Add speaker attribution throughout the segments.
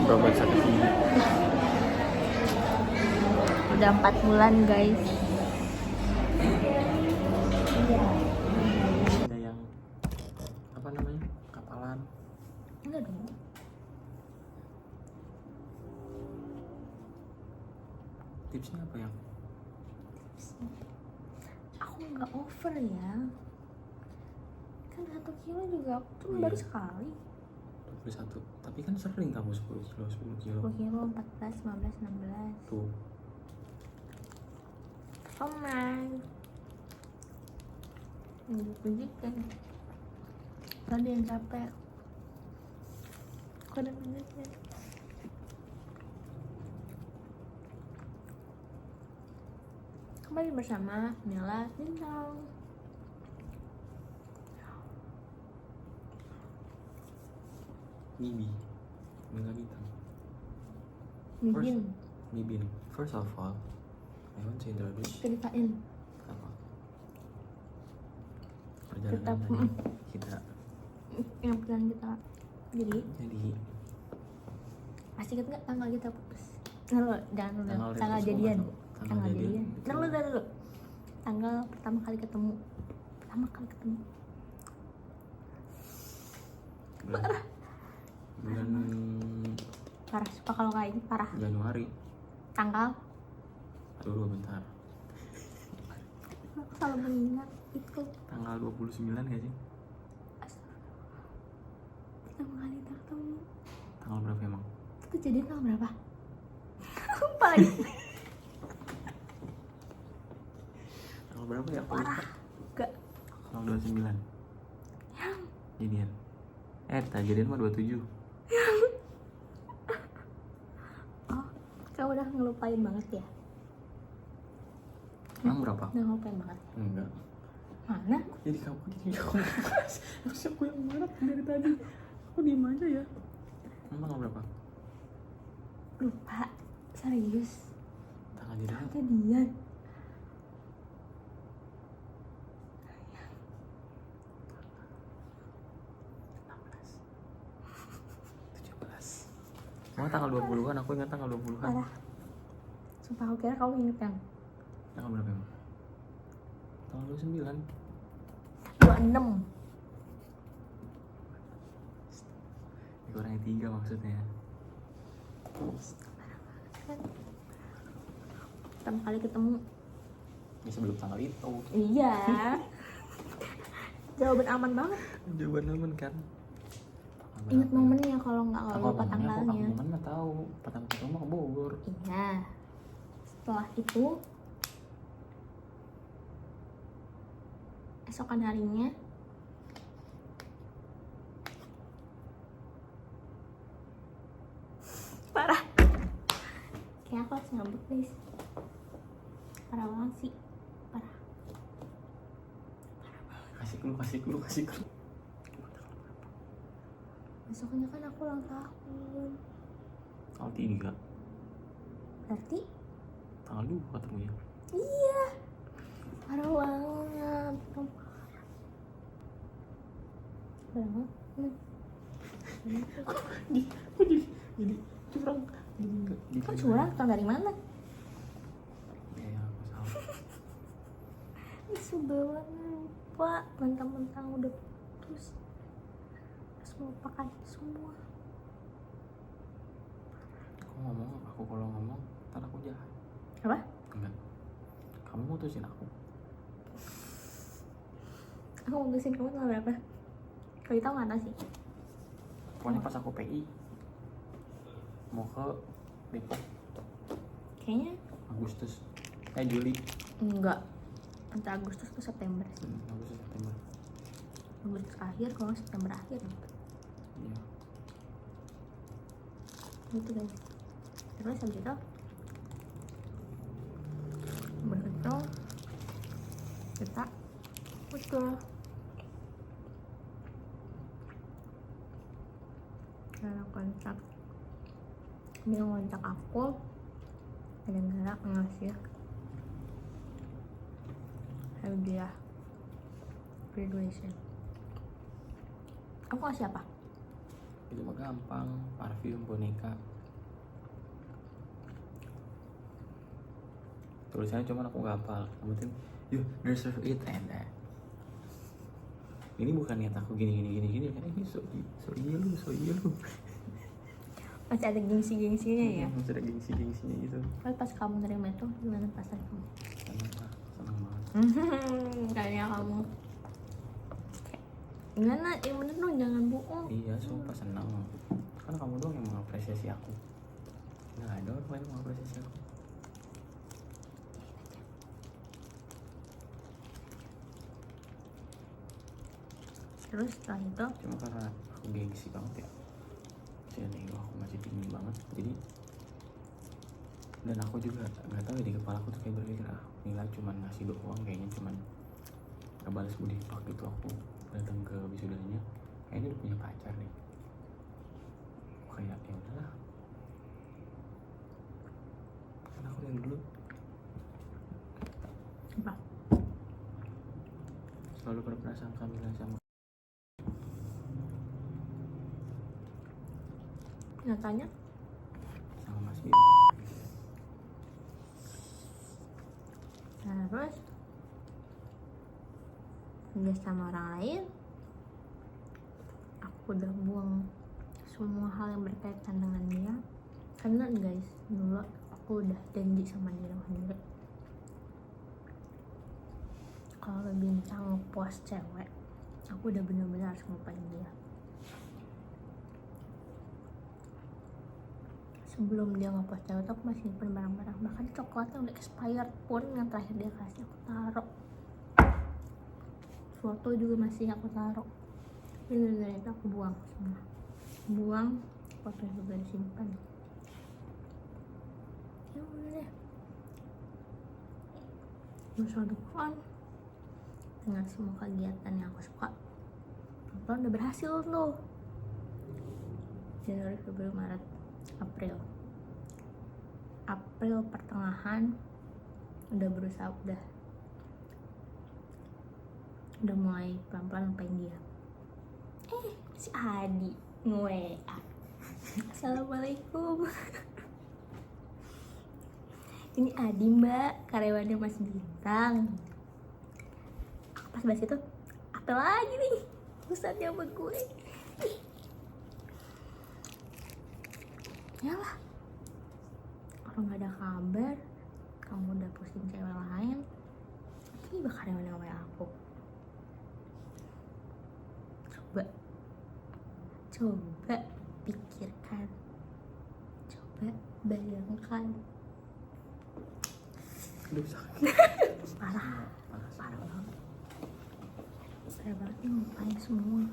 Speaker 1: berobat sakit gigi.
Speaker 2: Udah 4 bulan guys.
Speaker 1: Ada yang apa namanya, kapalan.
Speaker 2: Enggak dong.
Speaker 1: Tipsnya apa yang?
Speaker 2: Aku nggak over ya. Kan 1 kilo juga aku tuh
Speaker 1: Oh,
Speaker 2: baru
Speaker 1: iya.
Speaker 2: sekali.
Speaker 1: 21. Tapi kan sering kamu 10 kilo, 10 kilo.
Speaker 2: 10 kilo, 14, 15, 16.
Speaker 1: Tuh.
Speaker 2: Oh my. Pijit kan. Tadi yang capek. Aku ada pijitnya. Kembali bersama Nela Bintang.
Speaker 1: Mibi. Mila Bintang.
Speaker 2: Mungkin
Speaker 1: Mibin. First of all, I want to introduce
Speaker 2: ceritain.
Speaker 1: apa?
Speaker 2: Tetap,
Speaker 1: Perjalanan kita.
Speaker 2: yang pilihan kita. Jadi masih inget nggak tanggal kita putus? Nah, jangan dulu. Tanggal
Speaker 1: putus
Speaker 2: jadian.
Speaker 1: gua nggak tahu.
Speaker 2: Tanggal jadian.
Speaker 1: Itu
Speaker 2: Dulu. Tanggal pertama kali ketemu.
Speaker 1: bulan
Speaker 2: Parah, suka kalau kayak ini parah.
Speaker 1: Januari.
Speaker 2: Tanggal.
Speaker 1: Aduh, bentar.
Speaker 2: Aku selalu mengingat itu.
Speaker 1: Tanggal 29 gak sih?
Speaker 2: Pertama kali kita ketemu.
Speaker 1: Tanggal berapa emang?
Speaker 2: Kita jadian tanggal berapa? Lupa lagi.
Speaker 1: Tanggal berapa ya? Aku
Speaker 2: Parah.
Speaker 1: lupa.
Speaker 2: Gak.
Speaker 1: Tanggal 29.
Speaker 2: Yang.
Speaker 1: Jadian. Tak jadian mah 27.
Speaker 2: Oh, kamu udah ngelupain banget ya?
Speaker 1: Emang berapa?
Speaker 2: Udah ngelupain banget.
Speaker 1: Enggak.
Speaker 2: Mana?
Speaker 1: Jadi kamu bahas. Harusnya aku yang marah dari tadi. Aku diem aja ya. Emang tanggal berapa?
Speaker 2: Lupa. Serius.
Speaker 1: Tanggal jadian.
Speaker 2: Jadian.
Speaker 1: 17. Oh, tanggal 20-an, aku ingat tanggal 20-an.
Speaker 2: Parah. Sumpah aku kira kamu inget yang
Speaker 1: Tanggal berapa emang? Tanggal 29.
Speaker 2: 26.
Speaker 1: Dikurangin 3 maksudnya.
Speaker 2: Pertama kali ketemu.
Speaker 1: Ya sebelum tanggal itu.
Speaker 2: Iya. Jawaban aman banget.
Speaker 1: Jawaban aman kan.
Speaker 2: Ingat momennya kalau nggak
Speaker 1: Aku
Speaker 2: lupa tanggalnya.
Speaker 1: momen mah tahu. Pertama ketemu mah ke Bogor.
Speaker 2: Iya. Setelah itu esokan harinya parah. Kayak aku harus ngambek guys. Parah banget sih. Parah.
Speaker 1: Kasih clue.
Speaker 2: Besoknya kan aku ulang tahun.
Speaker 1: Tanggal 3.
Speaker 2: Berarti
Speaker 1: Tanggal 2 ketemunya.
Speaker 2: iya. Parah banget. Berapa?
Speaker 1: Jadi curang. Jadi enggak.
Speaker 2: Kan curang, tau dari mana?
Speaker 1: Ya, aku salah.
Speaker 2: Sebel banget, lupa. Mentang-mentang udah putus terus melupakan semua.
Speaker 1: Aku kalau ngomong, ntar aku jahat.
Speaker 2: Apa?
Speaker 1: Enggak. Kamu mutusin aku.
Speaker 2: Aku mutusin kamu tanggal berapa? Kalau tahu nggak tahu sih.
Speaker 1: Pokoknya pas aku PI mau ke Depok
Speaker 2: Kayaknya
Speaker 1: Agustus. Juli.
Speaker 2: enggak. Antara Agustus ke September sih.
Speaker 1: Agustus September.
Speaker 2: Agustus akhir, kalau nggak September akhir.
Speaker 1: Iya.
Speaker 2: Gitu guys. Terus habis itu begitu kita putus. Karena kontak dia ngontak aku gara-gara ngasih hadiah graduation. Aku ngasih apa?
Speaker 1: Itu mah gampang, parfum, boneka. tulisannya cuman aku nggak hafal. Yang penting you deserve it and that. Ini bukan niat aku gini kan, ini so iya lu.
Speaker 2: Masih ada gengsi-gengsinya ya.
Speaker 1: Masih ada gengsi-gengsinya gitu.
Speaker 2: Tapi pas kamu nerima itu gimana perasaan kamu?
Speaker 1: Seneng banget.
Speaker 2: Kayaknya kamu kayak, gimana yang bener dong, jangan bohong.
Speaker 1: Iya, sumpah seneng. Kan kamu doang yang mengapresiasi aku. Nggak ada orang lain yang mengapresiasi aku.
Speaker 2: Terus setelah itu
Speaker 1: Cuma karena aku gengsi banget ya, dan ego aku masih tinggi banget, jadi dan aku juga nggak tahu ya, di kepala aku tuh kayak berpikir Nila cuman ngasih doang, kayaknya cuman ngebalas budi pak gitu. Aku datang ke wisudanya kayaknya udah punya pacar nih, kayak ya udahlah, kan aku yang dulu
Speaker 2: apa?
Speaker 1: selalu berprasangka bilang sama
Speaker 2: Nyatanya
Speaker 1: Mas Bim.
Speaker 2: terus udah sama orang lain, aku udah buang semua hal yang berkaitan dengan dia. Karena guys, dulu aku udah janji sama diri sendiri, kalau bintang post cewek, aku udah bener-bener harus ngelupain dia. Sebelum dia ngepost cewek tuh aku masih nyimpen barang-barang, bahkan coklatnya udah expired pun yang terakhir dia kasih aku taruh, foto juga masih aku taruh. Bener-bener itu aku buang semua, buang, foto juga disimpan. Ya udah deh, Nusra Quran dengan semua kegiatan yang aku suka, pelan udah berhasil tuh. Januari, Februari, Maret, April pertengahan udah berusaha, udah mulai pelan-pelan lupain dia. Si Adi nge-WA, Assalamualaikum. Ini Adi mbak, karyawannya Mas Bintang. Pas bahas itu, apa lagi nih urusannya sama gue? Yalah, orang gak ada kabar, kamu udah pusing cewek lain, tiba karyawan yang WA aku. Coba pikirkan, coba bayangkan.
Speaker 1: Aduh sakit.
Speaker 2: Parah banget, parah banget nih, ngupain semua.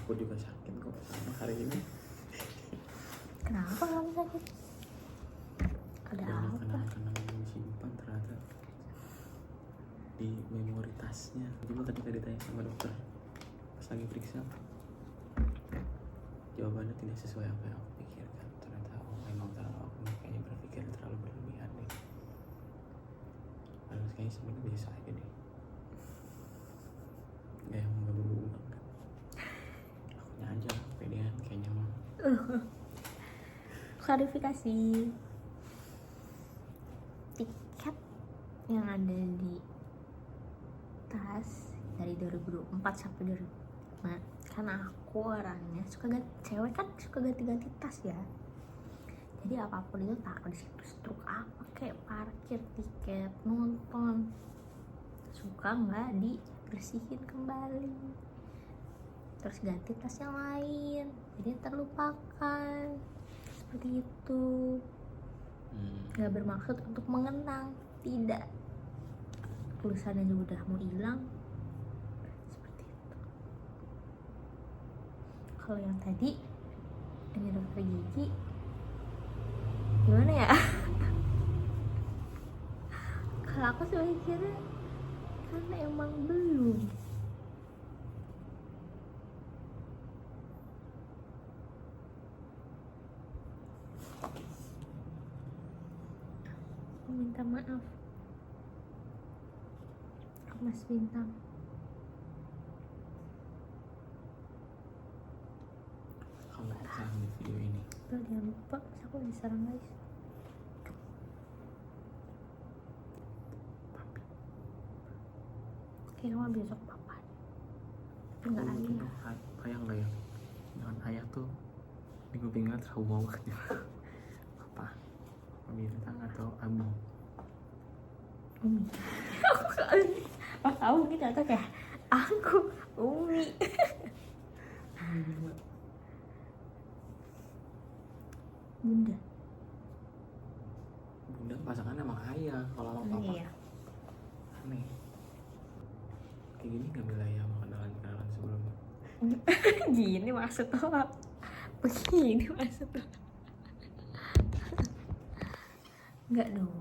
Speaker 1: Aku juga sakit kok sama hari ini.
Speaker 2: Kenapa kamu sakit? Ada apa?
Speaker 1: Kenangan yang disimpan ternyata di memori tasnya. Cuma ketika ditanya sama dokter pas lagi periksa, jawabannya tidak sesuai apa yang aku pikirkan. Ternyata memang terlalu, aku kayaknya berpikir terlalu berlebihan deh. Padahal kayaknya sebenarnya biasa aja deh. Gak yang gak berhubungan kan. Akunya aja pedean kayaknya mah.
Speaker 2: Klarifikasi, tiket yang ada di tas dari 2024 sampai 2005, karena aku orangnya cewek kan suka ganti-ganti tas ya, jadi apapun itu taruh di situ, struk apa kayak parkir, tiket, nonton, suka nggak dibersihin kembali, terus ganti tas yang lain, jadi terlupakan. Seperti itu. Gak bermaksud untuk mengenang, tidak, tulisannya juga udah mau hilang. Seperti itu. Kalau yang tadi ini dokter gigi gimana ya? Kalau aku sih mikirnya karena emang belum. minta maaf ke Mas Bintang.
Speaker 1: Kamu serang di video ini.
Speaker 2: Tuh jangan lupa, pas aku diserang guys. Kayaknya mah besok papa. Tapi nggak ada
Speaker 1: Mungkin
Speaker 2: ya.
Speaker 1: ayah enggak ya? Jangan ayah tuh di kupingnya trauma banget ya. Apa? Bintang atau Abi?
Speaker 2: Umi. Pas tahu gitu atau kayak aku Umi. Bunda.
Speaker 1: Bunda pasangan sama ayah, kalau sama papa
Speaker 2: Iya.
Speaker 1: aneh. Kayak gini nggak bila ya sama kenalan sebelumnya.
Speaker 2: Gini maksud lo. Begini maksud lo. Enggak dong.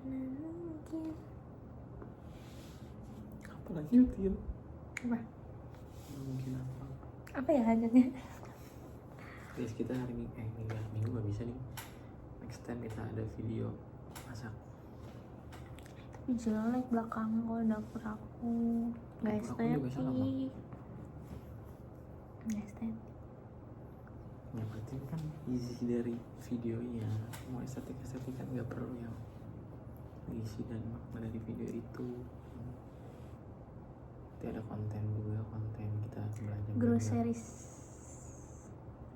Speaker 2: Mungkin.
Speaker 1: Apa lanjutin?
Speaker 2: Apa?
Speaker 1: Mungkin apa?
Speaker 2: Apa ya lanjutnya?
Speaker 1: Guys, kita hari minggu nggak bisa nih. Next time kita ada video masak.
Speaker 2: Tapi jelek belakangnya kalau dapur aku. Guys,
Speaker 1: Dapur aku juga sama, Bang.
Speaker 2: Guys,
Speaker 1: Yang penting kan isi dari videonya. Mau estetik kan nggak perlu yang isi dan makna dari video itu. Nanti ada konten juga, konten kita belanja
Speaker 2: groceries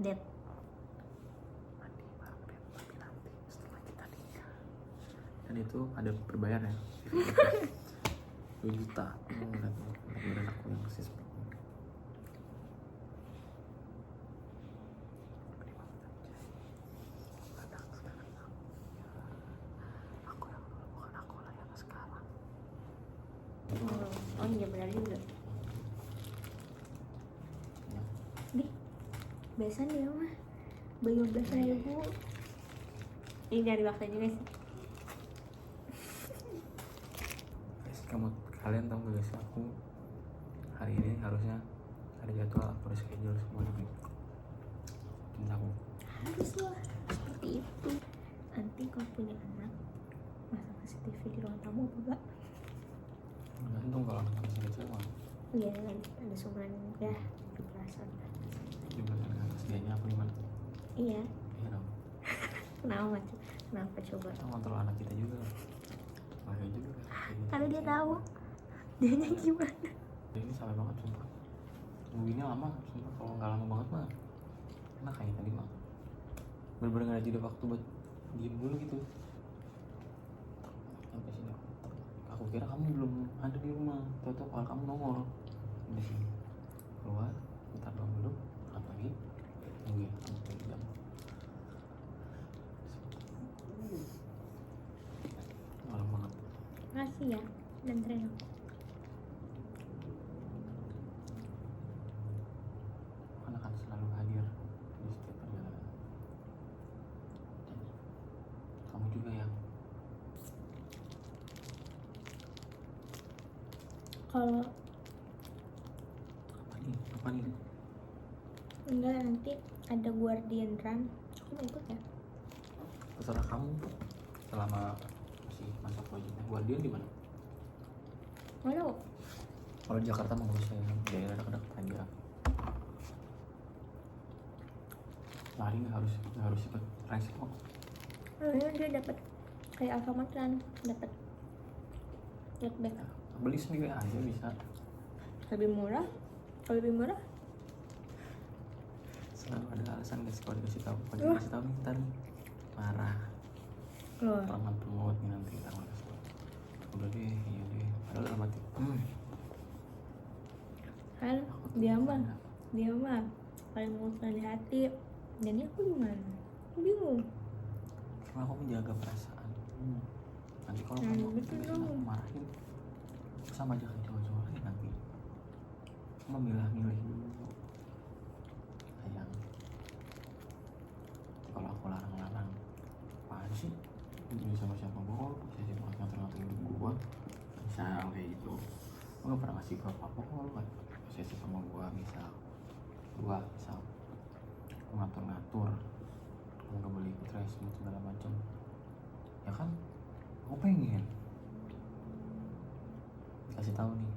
Speaker 2: dead.
Speaker 1: mandi bareng deh, tapi nanti setelah kita nikah. Dan itu ada berbayar ya. 2 juta. Ngeliat badan aku yang sis. Aku yang dulu bukan aku lah yang sekarang.
Speaker 2: Oh iya benar juga.
Speaker 1: Ya.
Speaker 2: Di besan dia mah 15.000. Ini dari waktu juga sih.
Speaker 1: Guys, kalian tahu gak guys, aku hari ini harusnya ada jadwal, aku harus schedule semua di aku.
Speaker 2: Harus lah seperti itu. Nanti kalau punya anak masa kasih TV di ruang tamu apa enggak?
Speaker 1: Tergantung kalau anak masih kecil mah.
Speaker 2: Iya kan ada sumberan ya 17-an.
Speaker 1: Jumlah anak sedianya aku gimana?
Speaker 2: Iya.
Speaker 1: Iya dong.
Speaker 2: Kenapa coba?
Speaker 1: Kita kontrol anak kita juga. Bahaya juga kan.
Speaker 2: Karena dia tahu dianya gimana.
Speaker 1: Ini sampai banget sumpah. Nungguinnya lama, sumpah. Kalau nggak lama banget mah enak kayak tadi mah. Bener-bener nggak ada jeda waktu buat diem dulu gitu. Sampai sini aku kira kamu belum ada di rumah. Tahu-tahu kalau kamu nongol di sini. Keluar, bentar doang dulu, berangkat lagi. Nungguin sampai jam. Malam banget.
Speaker 2: Makasih ya dan tren aku.
Speaker 1: Kan akan selalu hadir di setiap perjalanan. Dan kamu juga yang
Speaker 2: Kalau
Speaker 1: apa nih?
Speaker 2: enggak nanti ada guardian run, aku mau ikut ya.
Speaker 1: Terserah kamu. Selama masih masa proyeknya. Guardian di mana?
Speaker 2: Mau
Speaker 1: Kalau di Jakarta mah nggak usah ya, daerah dekat-dekat aja. Lari nggak harus ikut race kok.
Speaker 2: dia dapat kayak Alfamart kan dapat cashback
Speaker 1: Beli sendiri aja bisa.
Speaker 2: lebih murah. Kalau lebih murah
Speaker 1: Selalu ada alasan guys kalau dikasih tahu. Kalau dikasih tahu nih ntar nih marah.
Speaker 2: loh.
Speaker 1: Pelangan pengut nih nanti ntar marah. Udah deh, iya deh. Padahal dalam hati.
Speaker 2: Kan dia mah paling mengusahakan di hati. Jadi aku gimana? Aku bingung.
Speaker 1: Karena aku menjaga perasaan. Nanti kalau
Speaker 2: Betul
Speaker 1: kamu tiba-tiba
Speaker 2: dong.
Speaker 1: aku marahin, sama aja kayak cowok-cowok lain nanti. Memilah-milih dulu. Sayang. Kalau aku larang-larang, apaan sih? Ini sama siapa gua? Bisa sih banget ngatur-ngatur hidup gua. Misal kayak gitu. Lu gak pernah ngasih gua apa-apa kok, lu kan posesif sama gua misal. Gua misal aku ngatur-ngatur, kamu gak boleh ikut resmi segala macam. Ya kan, aku pengen kasih tahu nih,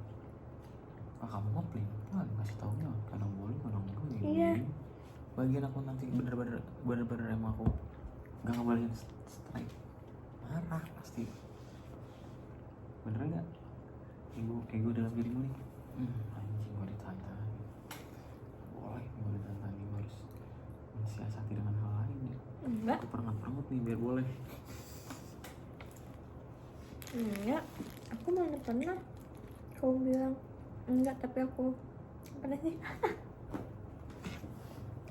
Speaker 1: kamu mah pelin-pelan kasih taunya, kadang boleh kadang enggak
Speaker 2: Iya.
Speaker 1: Bagian aku nanti bener-bener emang aku gak ngebolehin strike, marah pasti. Bener gak? Ego dalam dirimu nih. Anjing gue ditantang. Boleh gue ditantang, gue harus mensiasati dengan hal lain nih.
Speaker 2: Enggak.
Speaker 1: Aku perangat-perangut nih biar boleh.
Speaker 2: Enggak, aku mana pernah kamu bilang enggak, tapi aku pernah sih.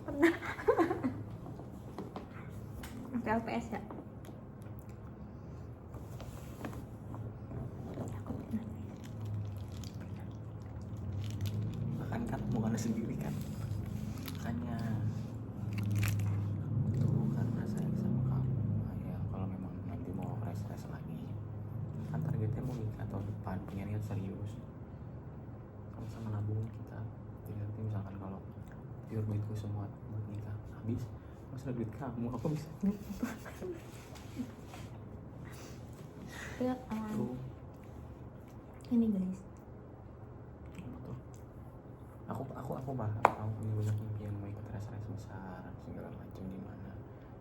Speaker 2: Pernah. Sampai LPS ya. Aku pernah.
Speaker 1: Bahkan kan bukan sendiri kan. Makanya itu karena sayang sama kamu. Ya kalau memang nanti mau res lagi, kan targetnya mau nikah tahun depan, punya niat serius, sama-sama nabung kita. Jadi nanti misalkan kalau pure duitku semua buat nikah habis, masa duit kamu aku bisa
Speaker 2: Ya,
Speaker 1: tuh.
Speaker 2: ini guys,
Speaker 1: Betul. Aku paham kamu punya banyak impian mau ikut res besar segala macam di mana,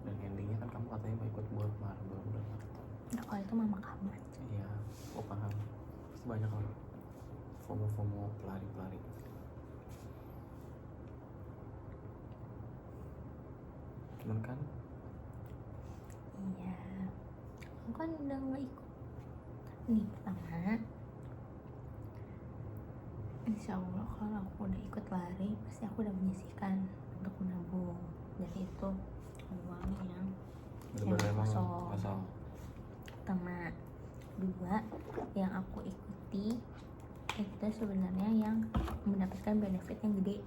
Speaker 1: dan endingnya kan kamu katanya mau ikut buat bulan maraton.
Speaker 2: nah, kalau itu mama kamu aja.
Speaker 1: Iya, aku paham. Pasti banyak orang FOMO pelari cuman kan
Speaker 2: Iya, aku kan udah nggak ikut. Nih pertama, insya Allah kalau aku udah ikut lari pasti aku udah menyisihkan untuk menabung. Jadi itu uang yang
Speaker 1: bener-bener emang
Speaker 2: kosong.
Speaker 1: kosong.
Speaker 2: Pertama, dua, yang aku ikuti itu sebenarnya yang mendapatkan benefit yang gede.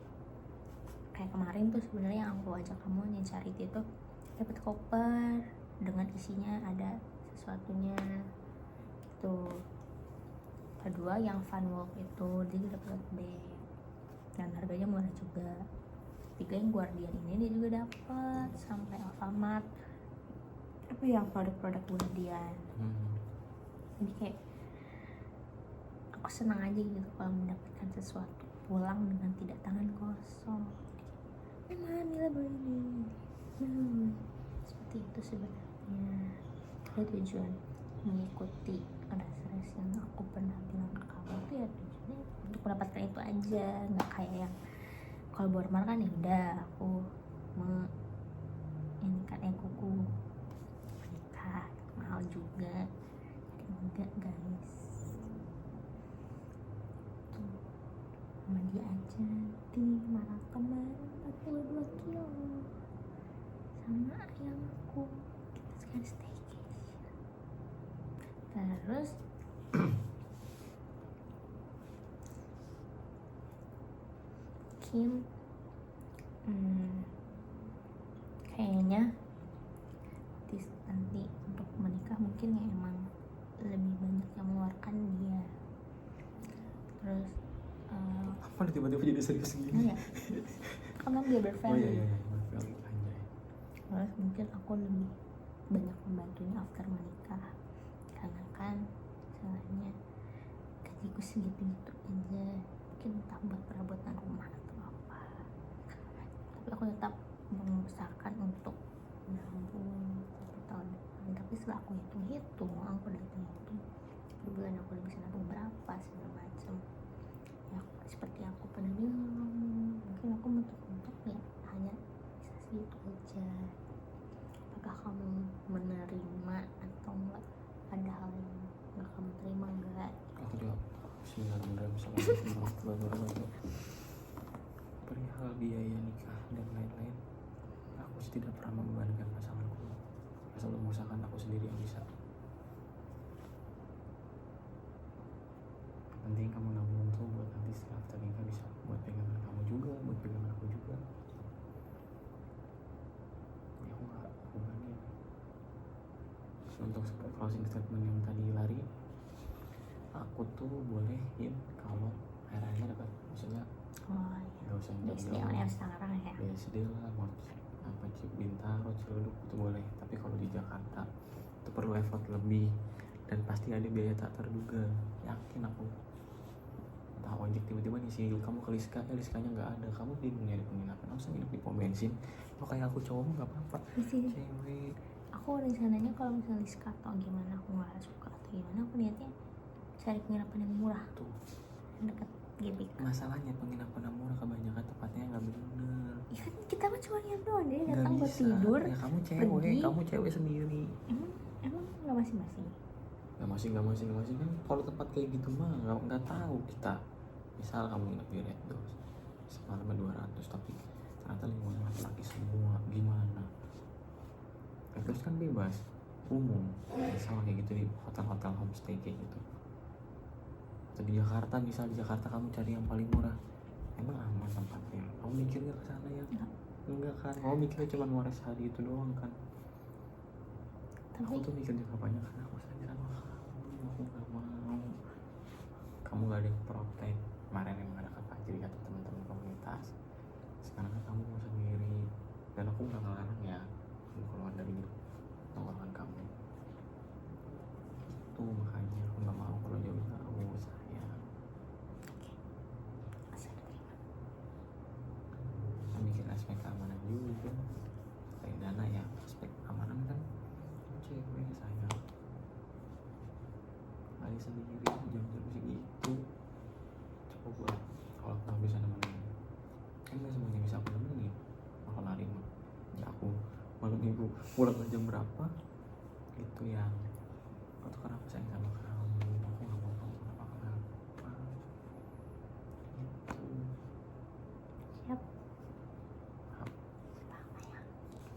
Speaker 2: Kayak kemarin tuh sebenarnya yang aku ajak kamu yang charity itu dapat koper dengan isinya ada sesuatunya gitu. Kedua yang fun walk itu dia dapat bag dan harganya murah juga. Tiga yang Guardian ini dia juga dapat sampai Alfamart, apa yang produk-produk Guardian. Jadi kayak aku senang aja gitu kalau mendapatkan sesuatu pulang dengan tidak tangan kosong. Mila beli ini. Seperti itu sebenarnya. Ada tujuan mengikuti res yang aku pernah bilang ke kamu tuh ya, tujuannya untuk mendapatkan itu aja, nggak kayak yang kalau Bormar kan ya udah aku ini kan egoku menikah mahal juga. Enggak guys, tuh sama dia aja di marah kemarin 42 kilo sama ayamku, kita sekarang staycation. Terus Kim kayaknya nanti untuk menikah mungkin ya emang lebih banyak yang mengeluarkan dia. Terus
Speaker 1: apa tiba-tiba jadi serius gini?
Speaker 2: ya karena dia berfamily.
Speaker 1: Berfamily anjay.
Speaker 2: Terus mungkin aku lebih banyak membantunya after menikah, karena kan misalnya gajiku segitu-gitu aja, mungkin entah buat perabotan rumah atau apa, tapi aku tetap mengusahakan untuk menabung untuk tahun depan. Tapi setelah aku hitung-hitung, aku udah hitung per bulan aku udah bisa nabung berapa segala macam ya. Seperti aku pernah bilang, mungkin aku mentok ya hanya bisa segitu aja. Apakah kamu menerima atau enggak? Ada hal yang enggak kamu terima enggak?
Speaker 1: Aku jawab Bismillahirrahmanirrahim. Perihal biaya nikah dan lain-lain, aku tidak pernah membebankan pasanganku. Aku selalu mengusahakan aku sendiri yang bisa. Penting kamu nabung tuh buat nanti setelah after nikah bisa buat pegangan kamu juga, buat pegangan aku juga. Ya aku nggak bebanin. Untuk closing statement yang tadi lari, aku tuh bolehin kalau akhirnya dapat, maksudnya
Speaker 2: Oh iya,
Speaker 1: nggak usah
Speaker 2: BSD yang sekarang ya.
Speaker 1: BSD lah, mau apa Bintaro, Ciledug itu boleh, tapi kalau di Jakarta itu perlu effort lebih dan pasti ada biaya tak terduga, yakin aku. Entah ojek tiba-tiba nih kamu ke Liska, Liskanya nggak ada, kamu bingung nyari penginapan, usah nginep di pom bensin. Kalau kayak aku cowok nggak apa-apa, cewek.
Speaker 2: Aku rencananya kalau misalnya Liska atau gimana aku nggak suka atau gimana, aku niatnya cari penginapan yang murah
Speaker 1: Tuh
Speaker 2: yang dekat GBK.
Speaker 1: masalahnya penginapan yang murah kebanyakan tempatnya nggak bener.
Speaker 2: Ya kan kita mah cuma niat doang, dia
Speaker 1: Nggak
Speaker 2: datang buat
Speaker 1: bisa.
Speaker 2: tidur.
Speaker 1: Ya kamu
Speaker 2: pergi.
Speaker 1: cewek, kamu cewek sendiri.
Speaker 2: Emang nggak masing-masing.
Speaker 1: Nggak masing kan. Kalau tempat kayak gitu mah nggak tahu kita. Misal kamu nginep di Red Doors semalam 200, tapi ternyata lingkungan laki-laki semua, gimana? Red Doors kan bebas, umum. Misal kayak gitu di hotel-hotel homestay kayak gitu. Atau di Jakarta, misal di Jakarta kamu cari yang paling murah, emang aman tempatnya? Kamu mikir nggak ke sana ya? Enggak kan? Kamu mikirnya cuma waras hari itu doang kan? Aku
Speaker 2: Tapi
Speaker 1: tuh mikir jangka panjang karena aku sadar sama kamu, aku nggak mau kamu gak ada yang protek. Kemarin emang ada kata jadi kata teman-teman komunitas, sekarang kan kamu mau sendiri dan aku nggak ngelarang ya kamu keluar dari tongkrongan kamu. Itu makanya aku nggak mau kalau jauh-jauh sayang.
Speaker 2: asal terima.
Speaker 1: Kita mikir aspek keamanan juga, kayak dana ya, aspek keamanan kan cewek sayang kali sendiri jam-jam segitu. Coba kalau aku nggak bisa nemenin, kan nggak semuanya bisa aku nemenin. Kalau lari mah ya aku malam minggu pulang jam berapa itu yang aku tuh karena aku sayang sama kamu, aku nggak mau kamu kenapa-kenapa gitu.
Speaker 2: Siap.
Speaker 1: Maaf.
Speaker 2: Apa ya?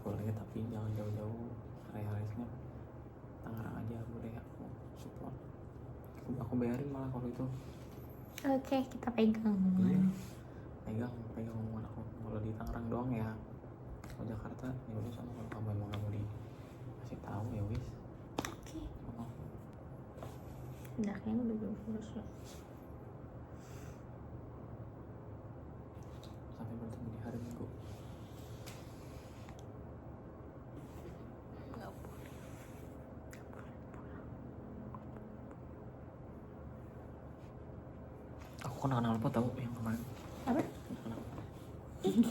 Speaker 1: Boleh tapi jangan jauh-jauh, area-areanya Tangerang aja boleh, aku support. Aku bayarin malah kalau itu.
Speaker 2: Oke, kita pegang.
Speaker 1: Iya, pegang omongan aku. Kalau di Tangerang doang ya, kalau Jakarta ya udah sama. Kalau kamu emang nggak mau dikasih tahu ya wis.
Speaker 2: Oke.
Speaker 1: Oh,
Speaker 2: Udah kayaknya udah lulus ya.
Speaker 1: sampai bertemu di hari Minggu.
Speaker 2: Nggak boleh.
Speaker 1: Aku kenal apa tahu yang kemarin?
Speaker 2: Apa?
Speaker 1: Kenal.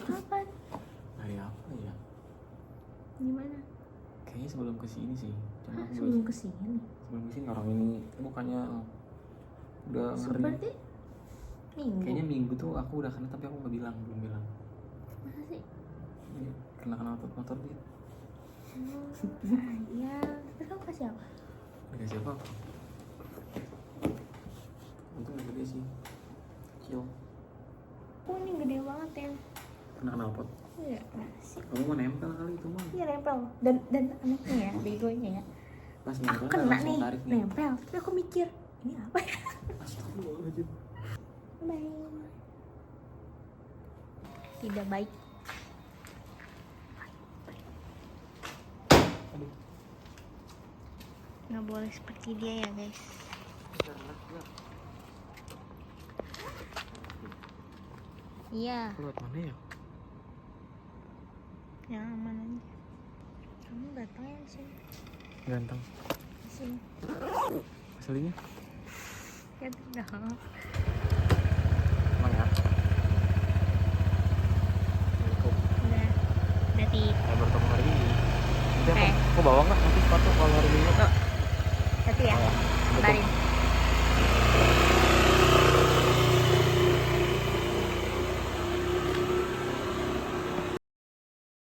Speaker 2: Kapan?
Speaker 1: Hari apa ya?
Speaker 2: Gimana?
Speaker 1: Kayaknya sebelum kesini sih. Cuma aku
Speaker 2: Sebelum kesini.
Speaker 1: sebelum kesini orang ini bukannya udah ngeri.
Speaker 2: Berarti minggu.
Speaker 1: Kayaknya minggu tuh aku udah kena tapi aku belum bilang.
Speaker 2: Masa sih?
Speaker 1: Iya, kena motor dia.
Speaker 2: Ya, terus kamu kasih apa?
Speaker 1: Dikasih apa? Untung gak gede sih, kecil.
Speaker 2: Oh, ini gede banget ya.
Speaker 1: Kena knalpot.
Speaker 2: Iya, sih.
Speaker 1: Kamu mau nempel kali itu mah.
Speaker 2: Iya nempel. Dan anaknya ya, begonya ya.
Speaker 1: Pas
Speaker 2: Aku
Speaker 1: nempel kan
Speaker 2: kena
Speaker 1: langsung
Speaker 2: nih,
Speaker 1: tarik nih.
Speaker 2: nempel. Tapi aku mikir, ini apa ya?
Speaker 1: Astagfirullahaladzim.
Speaker 2: Baik. Tidak baik.
Speaker 1: Aduh.
Speaker 2: Nggak boleh seperti dia ya guys. Iya,
Speaker 1: Aku lewat mana ya?
Speaker 2: yang aman aja. Kamu datang ya di sini.
Speaker 1: Ganteng.
Speaker 2: Di sini.
Speaker 1: Aslinya?
Speaker 2: Ya udah.
Speaker 1: Emang ya?
Speaker 2: Udah di.
Speaker 1: Saya bertemu hari ini. Nanti
Speaker 2: Oke.
Speaker 1: aku bawa nggak nanti sepatu kalau hari Minggu?
Speaker 2: Hati ya.
Speaker 1: Oh, ya.
Speaker 2: Kabarin.